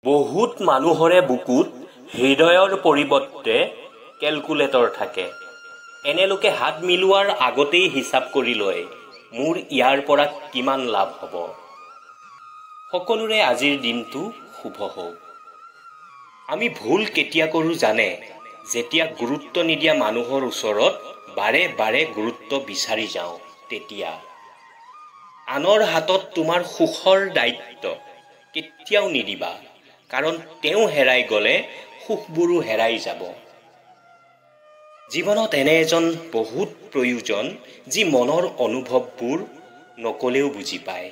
বহুত মানুহৰে বুকুত হৃদয়ৰ পৰিৱৰ্তে কেলকুলেটৰ থাকে। এনে লোকে হাত মিলোৱাৰ আগতেই হিচাপ কৰি লয় মোৰ ইয়াৰ পৰা কিমান লাভ হ'ব। সকলোৰে আজিৰ দিনটো শুভ হওক। আমি ভুল কেতিয়া কৰোঁ জানে? যেতিয়া গুৰুত্ব নিদিয়া মানুহৰ ওচৰত বাৰে বাৰে গুৰুত্ব বিচাৰি যাওঁ তেতিয়া। আনৰ হাতত তোমাৰ সুখৰ দায়িত্ব কেতিয়াও নিদিবা, কাৰণ তেওঁ হেৰাই গ'লে সুখবোৰো হেৰাই যাব। জীৱনত এনে এজন বহুত প্ৰয়োজন যি মনৰ অনুভৱবোৰ নকলেও বুজি পায়।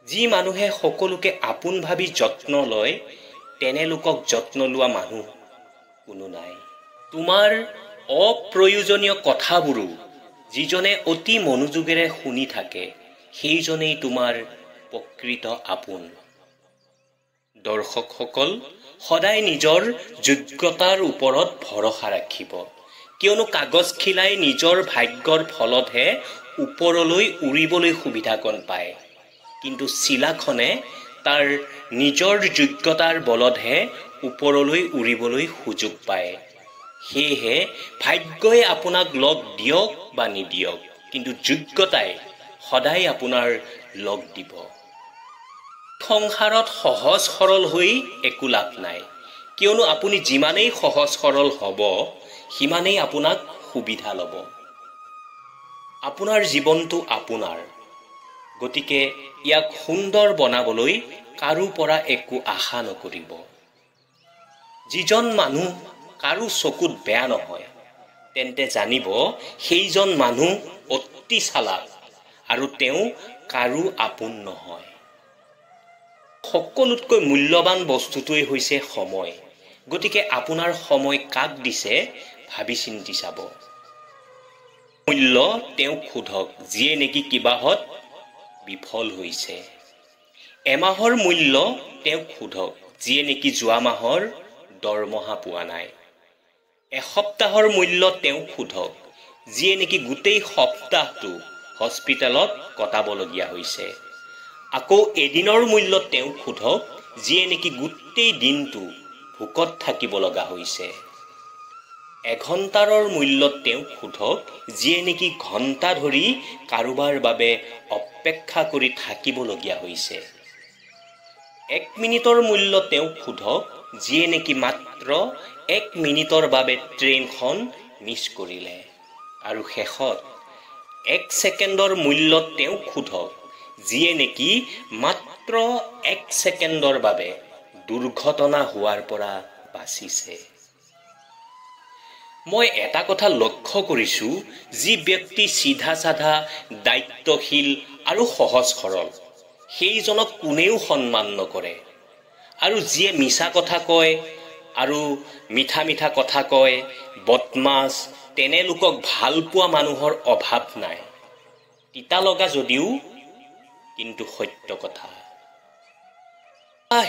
যি মানুহে সকলোকে আপোন ভাবি যত্ন লয় তেনে লোকক যত্ন লোৱা মানুহ কোনো নাই। তোমাৰ অপ্ৰয়োজনীয় কথাবোৰো যিজনে অতি মনোযোগেৰে শুনি থাকে সেইজনেই তোমাৰ প্ৰকৃত আপোন। দৰ্শকসকল সদায় নিজৰ যোগ্যতাৰ ওপৰত ভৰসা ৰাখিব, কিয়নো কাগজ খিলাই নিজৰ ভাগ্যৰ ফলতহে ওপৰলৈ উৰিবলৈ সুবিধাকণ পায়, কিন্তু চিলাখনে তাৰ নিজৰ যোগ্যতাৰ বলতহে ওপৰলৈ উৰিবলৈ সুযোগ পায়। সেয়েহে ভাগ্যই আপোনাক লগ দিয়ক বা নিদিয়ক, কিন্তু যোগ্যতাই সদায় আপোনাৰ লগ দিব। সংসাৰত সহজ সৰল হৈ একো লাভ নাই, কিয়নো আপুনি যিমানেই সহজ সৰল হ'ব সিমানেই আপোনাক সুবিধা ল'ব। আপোনাৰ জীৱনটো আপোনাৰ, গতিকে ইয়াক সুন্দৰ বনাবলৈ কাৰো পৰা একো আশা নকৰিব। যিজন মানুহ কাৰো চকুত বেয়া নহয় তেন্তে জানিব সেইজন মানুহ অতি চালাক আৰু তেওঁ কাৰো আপোন নহয়। সকলোতকৈ মূল্যৱান বস্তুটোৱেই হৈছে সময়, গতিকে আপোনাৰ সময় কাক দিছে ভাবি চিন্তি চাব। মূল্য তেওঁক সোধক যিয়ে নেকি কিবাহত বিফল হৈছে। এমাহৰ মূল্য তেওঁক সোধক যিয়ে নেকি যোৱা মাহৰ দৰমহা পোৱা নাই। এসপ্তাহৰ মূল্য তেওঁক সোধক যিয়ে নেকি গোটেই সপ্তাহটো হস্পিটেলত কটাবলগীয়া হৈছে। আকৌ এদিনৰ মূল্য তেওঁক সোধক যিয়ে নেকি গোটেই দিনটো ভোকত থাকিব লগা হৈছে। এঘণ্টাৰৰ মূল্য তেওঁক সোধক যিয়ে নেকি ঘণ্টা ধৰি কাৰোবাৰ বাবে অপেক্ষা কৰি থাকিবলগীয়া হৈছে। 1 মিনিটৰ মূল্য তেওঁক সোধক যিয়ে নেকি মাত্ৰ 1 মিনিটৰ বাবে ট্ৰেইনখন মিছ কৰিলে। আৰু শেষত 1 ছেকেণ্ডৰ মূল্য তেওঁক সোধক যিয়ে নেকি মাত্ৰ 1 ছেকেণ্ডৰ বাবে দুৰ্ঘটনা হোৱাৰ পৰা বাচিছে। মই এটা কথা লক্ষ্য কৰিছোঁ, যি ব্যক্তি চিধা চাধা, দায়িত্বশীল আৰু সহজ সৰল সেইজনক কোনেও সন্মান নকৰে। আৰু যিয়ে মিছা কথা কয় আৰু মিঠা মিঠা কথা কয়, বদমাছ, তেনে লোকক ভাল পোৱা মানুহৰ অভাৱ নাই। তিতা লগা যদিও কিন্তু সত্য কথা।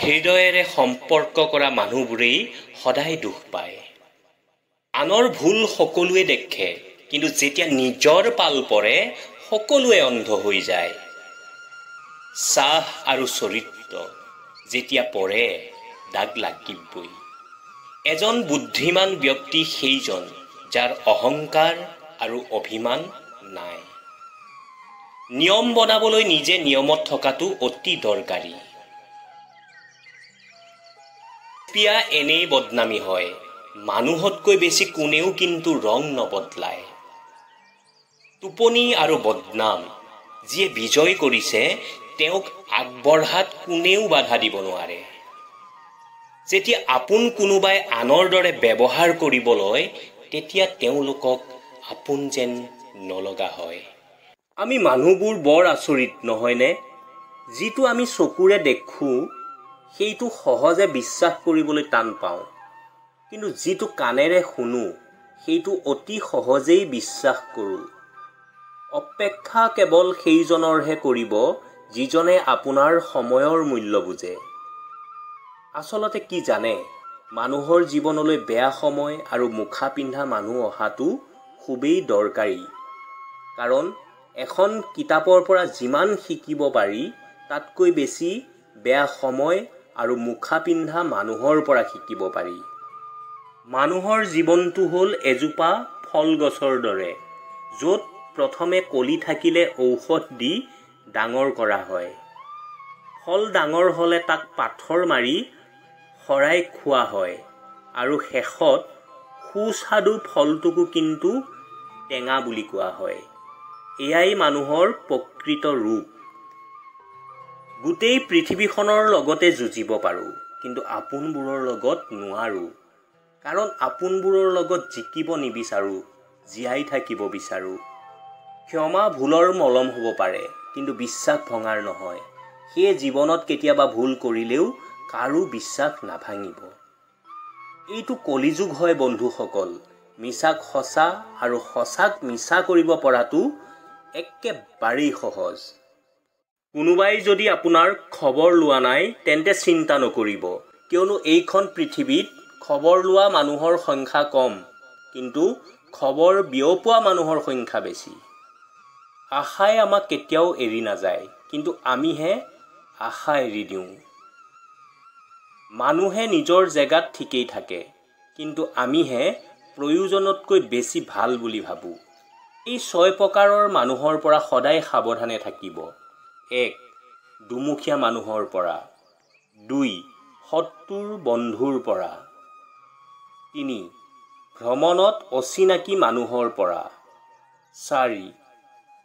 হৃদয়েৰে সম্পৰ্ক কৰা মানুহবোৰেই সদায় দুখ পায়। আনৰ ভুল সকলোৱে দেখে, কিন্তু যেতিয়া নিজৰ পাল পৰে সকলোৱে অন্ধ হৈ যায়। চাহ আৰু চৰিত্ৰ যেতিয়া পৰে দাগ লাগিবই। এজন বুদ্ধিমান ব্যক্তি সেইজন যাৰ অহংকাৰ আৰু অভিমান নাই। নিয়ম বনাবলৈ নিজে নিয়মত থকাটো অতি দৰকাৰী। পিয়া এনেই বদনামী হয়, মানুহতকৈ বেছি কোনেও কিন্তু ৰং নবদলায়। টোপনি আৰু বদনাম যিয়ে বিজয় কৰিছে তেওঁক আগবঢ়াত কোনেও বাধা দিব নোৱাৰে। যেতিয়া আপোন কোনোবাই আনৰ দৰে ব্যৱহাৰ কৰিবলৈ তেতিয়া তেওঁলোকক আপোন যেন নলগা হয়। আমি মানুহবোৰ বৰ আচৰিত নহয়নে? যিটো আমি চকুৰে দেখোঁ সেইটো সহজে বিশ্বাস কৰিবলৈ টান পাওঁ, কিন্তু যিটো কাণেৰে শুনো সেইটো অতি সহজেই বিশ্বাস কৰোঁ। অপেক্ষা কেৱল সেইজনৰহে কৰিব যিজনে আপোনাৰ সময়ৰ মূল্য বুজে। আচলতে কি জানে, মানুহৰ জীৱনলৈ বেয়া সময় আৰু মুখা পিন্ধা মানুহ অহাটো খুবেই দৰকাৰী। কাৰণ এখন কিতাপৰ পৰা যিমান শিকিব পাৰি তাতকৈ বেছি বেয়া সময় আৰু মুখা পিন্ধা মানুহৰ পৰা শিকিব পাৰি। মানুহৰ জীৱনটো হ'ল এজোপা ফল গছৰ দৰে, য'ত প্ৰথমে কলি থাকিলে ঔষধ দি ডাঙৰ কৰা হয়। ফল ডাঙৰ হ'লে তাক পাথৰ মাৰি শৰাই খোৱা হয় আৰু শেষত সুস্বাদু ফলটোকো কিন্তু টেঙা বুলি কোৱা হয়। এয়াই মানুহৰ প্ৰকৃত ৰূপ। গোটেই পৃথিৱীখনৰ লগতে যুঁজিব পাৰোঁ, কিন্তু আপোনবোৰৰ লগত নোৱাৰোঁ। কাৰণ আপোনবোৰৰ লগত জিকিব নিবিচাৰোঁ, জীয়াই থাকিব বিচাৰোঁ। ক্ষমা ভুলৰ মলম হ'ব পাৰে, কিন্তু বিশ্বাস ভঙাৰ নহয়। সেয়ে জীৱনত কেতিয়াবা ভুল কৰিলেও কাৰো বিশ্বাস নাভাঙিব। এইটো কলিযুগ হয় বন্ধুসকল। মিছাক সঁচা আৰু সঁচাক মিছা কৰিব পৰাটো একেবাৰেই সহজ। কোনোবাই যদি আপোনাৰ খবৰ লোৱা নাই তেন্তে চিন্তা নকৰিব, কিয়নো এইখন পৃথিৱীত খবৰ লোৱা মানুহৰ সংখ্যা কম, কিন্তু খবৰ বিয়পোৱা মানুহৰ সংখ্যা বেছি। আশাই আমাক কেতিয়াও এৰি নাযায়, কিন্তু আমিহে আশা এৰি দিওঁ। মানুহে নিজৰ জেগাত ঠিকেই থাকে, কিন্তু আমিহে প্ৰয়োজনতকৈ বেছি ভাল বুলি ভাবোঁ। এই 6 প্ৰকাৰৰ মানুহৰ পৰা সদায় সাৱধানে থাকিব। 1. দুমুখীয়া মানুহৰ পৰা। 2. শত্ৰুৰ বন্ধুৰ পৰা। 3. ভ্ৰমণত অচিনাকি মানুহৰ পৰা। 4.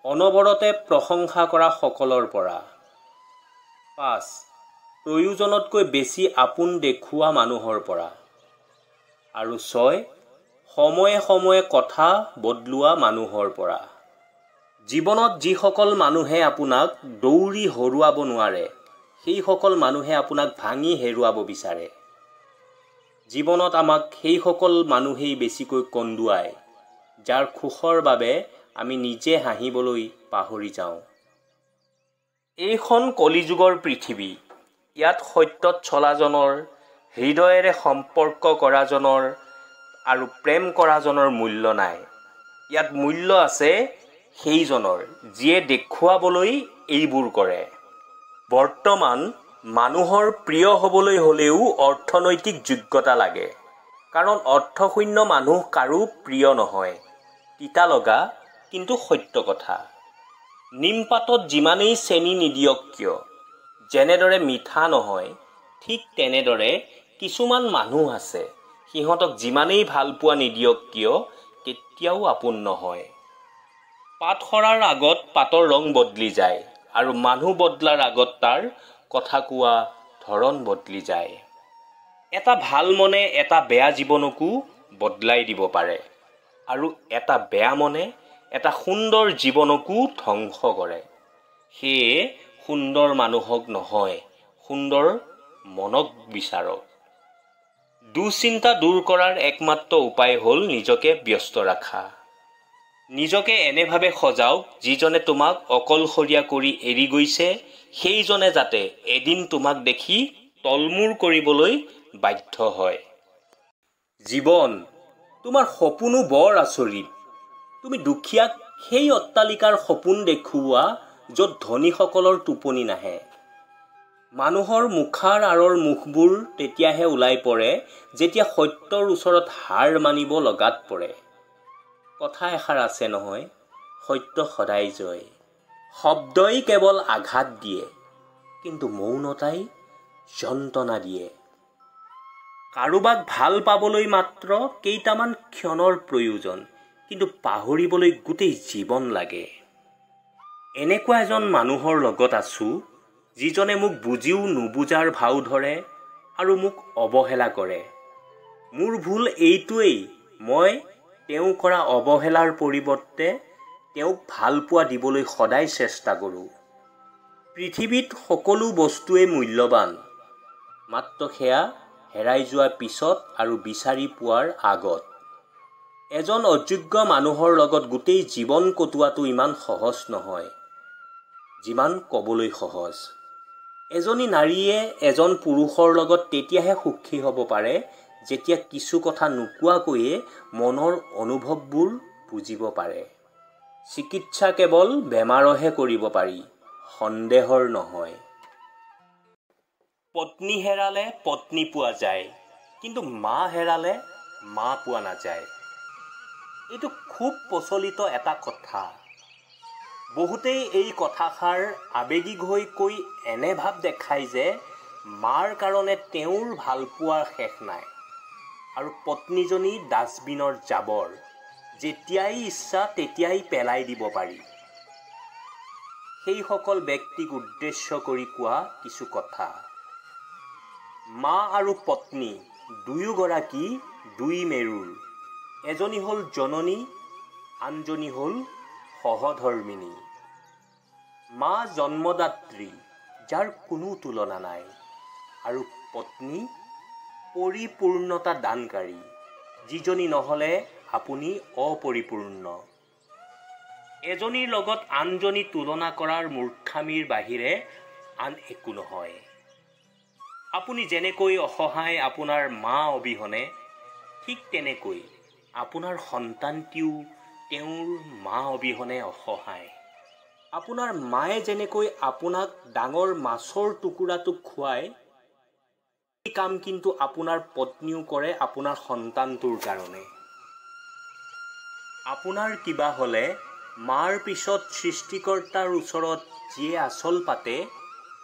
অনবৰতে প্ৰশংসা কৰা সকলৰ পৰা। 5. প্ৰয়োজনতকৈ বেছি আপোন দেখুওৱা মানুহৰ পৰা। আৰু 6. সময়ে সময়ে কথা বদলোৱা মানুহৰ পৰা। জীৱনত যিসকল মানুহে আপোনাক দৌৰি হৰুৱাব নোৱাৰে, সেইসকল মানুহে আপোনাক ভাঙি হেৰুৱাব বিচাৰে। জীৱনত আমাক সেইসকল মানুহেই বেছিকৈ কন্দুৱায়, যাৰ সুখৰ বাবে আমি নিজে হাঁহিবলৈ পাহৰি যাওঁ। এইখন কলিযুগৰ পৃথিৱী। ইয়াত সত্যত চলাজনৰ, হৃদয়েৰে সম্পৰ্ক কৰাজনৰ আৰু প্ৰেম কৰাজনৰ মূল্য নাই। ইয়াত মূল্য আছে সেইজনৰ যিয়ে দেখুৱাবলৈ এইবোৰ কৰে। বৰ্তমান মানুহৰ প্ৰিয় হ'বলৈ হ'লেও অৰ্থনৈতিক যোগ্যতা লাগে। কাৰণ অৰ্থশূন্য মানুহ কাৰো প্ৰিয় নহয়। তিতা লগা কিন্তু সত্য কথা। নিমপাতত যিমানেই চেনি নিদিয়ক কিয়, যেনেদৰে মিঠা নহয়, ঠিক তেনেদৰে কিছুমান মানুহ আছে, সিহঁতক যিমানেই ভাল পোৱা নিদিয়ক কিয়, কেতিয়াও আপোন নহয়। পাত সৰাৰ আগত পাতৰ ৰং বদলি যায়, আৰু মানুহ বদলাৰ আগত তাৰ কথা কোৱা ধৰণ বদলি যায়। এটা ভাল মনে এটা বেয়া জীৱনকো বদলাই দিব পাৰে, আৰু এটা বেয়া মনে এটা সুন্দৰ জীৱনকো ধ্বংস কৰে। সেয়ে সুন্দৰ মানুহক নহয়, সুন্দৰ মনক বিচাৰক। দুশ্চিন্তা দূৰ কৰাৰ একমাত্ৰ উপায় হ'ল নিজকে ব্যস্ত ৰাখা। নিজকে এনেভাৱে সজাওক যিজনে তোমাক অকলশৰীয়া কৰি এৰি গৈছে, সেইজনে যাতে এদিন তোমাক দেখি তলমূৰ কৰিবলৈ বাধ্য হয়। জীৱন, তোমাৰ সপোনো বৰ আচৰিত। তুমি দুখীয়াক সেই অট্টালিকাৰ সপোন দেখুওৱা য'ত ধনীসকলৰ টোপনি নাহে। মানুহৰ মুখাৰ আঁৰৰ মুখবোৰ তেতিয়াহে ওলাই পৰে যেতিয়া সত্যৰ ওচৰত হাৰ মানিব লগাত পৰে। কথা এষাৰ আছে নহয়, সত্য সদায় জয়। শব্দই কেৱল আঘাত দিয়ে, কিন্তু মৌনতাই যন্ত্ৰণা দিয়ে। কাৰোবাক ভাল পাবলৈ মাত্ৰ কেইটামান ক্ষণৰ প্ৰয়োজন, কিন্তু পাহৰিবলৈ গোটেই জীৱন লাগে। এনেকুৱা এজন মানুহৰ লগত আছোঁ, যিজনে মোক বুজিও নুবুজাৰ ভাও ধৰে আৰু মোক অৱহেলা কৰে। মোৰ ভুল এইটোৱেই, মই তেওঁ কৰা অৱহেলাৰ পৰিৱৰ্তে তেওঁক ভাল পোৱা দিবলৈ সদায় চেষ্টা কৰোঁ। পৃথিৱীত সকলো বস্তুৱেই মূল্যৱান, মাত্ৰ সেয়া হেৰাই যোৱাৰ পিছত আৰু বিচাৰি পোৱাৰ আগত। এজন অযোগ্য মানুহৰ লগত গোটেই জীৱন কটোৱাটো ইমান সহজ নহয়, যিমান ক'বলৈ সহজ। এজনী নাৰীয়ে এজন পুৰুষৰ লগত তেতিয়াহে সুখী হ'ব পাৰে, যেতিয়া কিছু কথা নোকোৱাকৈয়ে মনৰ অনুভৱবোৰ বুজিব পাৰে। চিকিৎসা কেৱল বেমাৰৰহে কৰিব পাৰি, সন্দেহৰ নহয়। পত্নী হেৰালে পত্নী পোৱা যায়, কিন্তু মা হেৰালে মা পোৱা নাযায়। এইটো খুব প্ৰচলিত এটা কথা। বহুতেই এই কথাষাৰ আৱেগিক হৈ কৈ এনে ভাৱ দেখায় যে মাৰ কাৰণে তেওঁৰ ভালপোৱাৰ শেষ নাই আৰু পত্নীজনী ডাষ্টবিনৰ জাবৰ, যেতিয়াই ইচ্ছা তেতিয়াই পেলাই দিব পাৰি। সেইসকল ব্যক্তিক উদ্দেশ্য কৰি কোৱা কিছু কথা। মা আৰু পত্নী দুয়োগৰাকী দুই মেৰুৰ, এজনী হ'ল জননী, আনজনী হ'ল সহধৰ্মিনী। মা জন্মদাত্ৰী, যাৰ কোনো তুলনা নাই, আৰু পত্নী পৰিপূৰ্ণতা দানকাৰী, যিজনী নহ'লে আপুনি অপৰিপূৰ্ণ। এজনীৰ লগত আনজনী তুলনা কৰাৰ মূৰ্খামিৰ বাহিৰে আন একো নহয়। আপুনি যেনেকৈ অসহায় আপোনাৰ মা অবিহনে, ঠিক তেনেকৈ আপোনাৰ সন্তানটিও তেওঁৰ মা অবিহনে অসহায়। আপোনাৰ মায়ে যেনেকৈ আপোনাক ডাঙৰ মাছৰ টুকুৰাটো খুৱায়, এই কাম কিন্তু আপোনাৰ পত্নীও কৰে আপোনাৰ সন্তানটোৰ কাৰণে। আপোনাৰ কিবা হ'লে মাৰ পিছত সৃষ্টিকৰ্তাৰ ওচৰত যিয়ে আচল পাতে,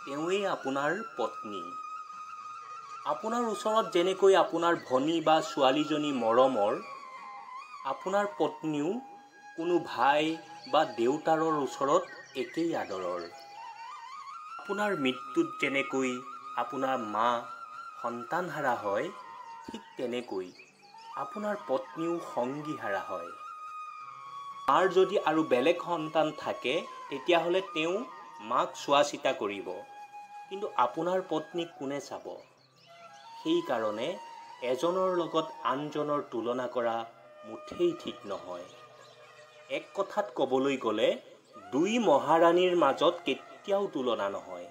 তেওঁৱেই আপোনাৰ পত্নী। আপোনাৰ ওচৰত যেনেকৈ আপোনাৰ ভনী বা ছোৱালীজনী মৰমৰ, আপোনাৰ পত্নীও কোনো ভাই বা দেউতাৰৰ ওচৰত একেই আদৰৰ। আপোনাৰ মৃত্যুত যেনেকৈ আপোনাৰ মা সন্তানহাৰা হয়, ঠিক তেনেকৈ আপোনাৰ পত্নীও সংগীহাৰা হয়। মাৰ যদি আৰু বেলেগ সন্তান থাকে, তেতিয়াহ'লে তেওঁ মাক চোৱা চিতা কৰিব, কিন্তু আপোনাৰ পত্নীক কোনে চাব? সেইকাৰণে এজনৰ লগত আনজনৰ তুলনা কৰা মুঠেই ঠিক নহয়। এক কথাত ক'বলৈ গ'লে দুই মহাৰাণীৰ মাজত কেতিয়াও তুলনা নহয়।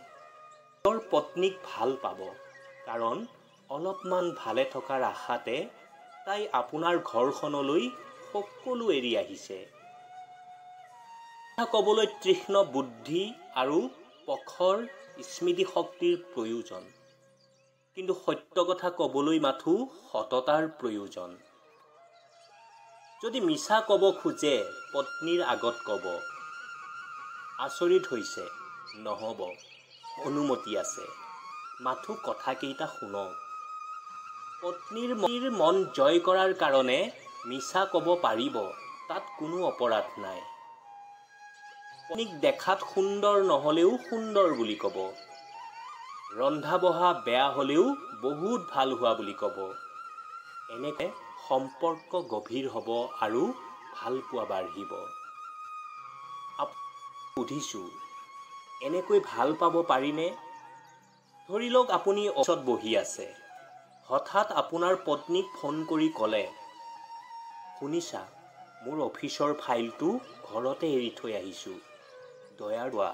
তেওঁৰ পত্নীক ভাল পাব, কাৰণ অলপমান ভালে থকাৰ আশাতে তাই আপোনাৰ ঘৰখনলৈ সকলো এৰি আহিছে। কথা ক'বলৈ তীক্ষ্ণ বুদ্ধি আৰু প্ৰখৰ স্মৃতিশক্তিৰ প্ৰয়োজন, কিন্তু সত্য কথা ক'বলৈ মাথো সততাৰ প্ৰয়োজন। যদি মিছা ক'ব খোজে পত্নীৰ আগত ক'ব, আচৰিত হৈছে, নহ'ব, অনুমতি আছে, মাথো কথাকেইটা শুনক। পত্নীৰ মন জয় কৰাৰ কাৰণে মিছা ক'ব পাৰিব, তাত কোনো অপৰাধ নাই। পত্নীক দেখাত সুন্দৰ নহ'লেও সুন্দৰ বুলি ক'ব, ৰন্ধা বঢ়া বেয়া হ'লেও বহুত ভাল হোৱা বুলি ক'ব। এনেকৈ সম্পৰ্ক গভীৰ হ'ব আৰু ভালপোৱা বাঢ়িব। সুধিছোঁ, এনেকৈ ভাল পাব পাৰিনে? ধৰি লওক আপুনি অফিচত বহি আছে, হঠাৎ আপোনাৰ পত্নীক ফোন কৰি ক'লে, শুনিছা, মোৰ অফিচৰ ফাইলটো ঘৰতে এৰি থৈ আহিছোঁ, ড্ৰয়াৰ লোৱা।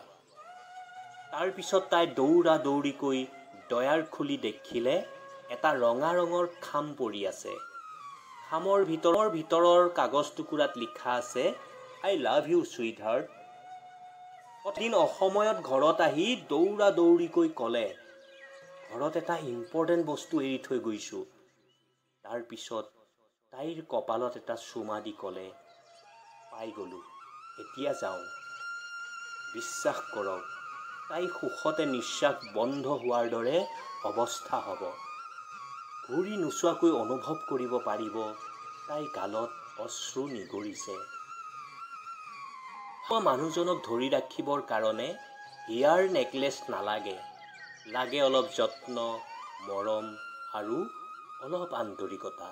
তাৰপিছত তাই দৌৰা দৌৰিকৈ ড্ৰয়াৰ খুলি দেখিলে এটা ৰঙা ৰঙৰ খাম পৰি আছে। খামৰ ভিতৰৰ কাগজ টুকুৰাত লিখা আছে, আই লাভ ইউ চুইটহাৰ্ট। এদিন অসময়ত ঘৰত আহি দৌৰা দৌৰিকৈ ক'লে, ঘৰত এটা ইম্পৰ্টেণ্ট বস্তু এৰি থৈ গৈছোঁ। তাৰপিছত তাইৰ কপালত এটা চুমা দি ক'লে, পাই গ'লোঁ, এতিয়া যাওঁ। বিশ্বাস কৰক, তাই সুখতে নিশ্বাস বন্ধ হোৱাৰ দৰে অৱস্থা হ'ব। ঘূৰি নোচোৱাকৈ অনুভৱ কৰিব পাৰিব তাই গালত অশ্ৰু নিগৰিছে। মানুহজনক ধৰি ৰাখিবৰ কাৰণে হিয়াৰ নেকলেছ নালাগে, লাগে অলপ যত্ন, মৰম আৰু অলপ আন্তৰিকতা।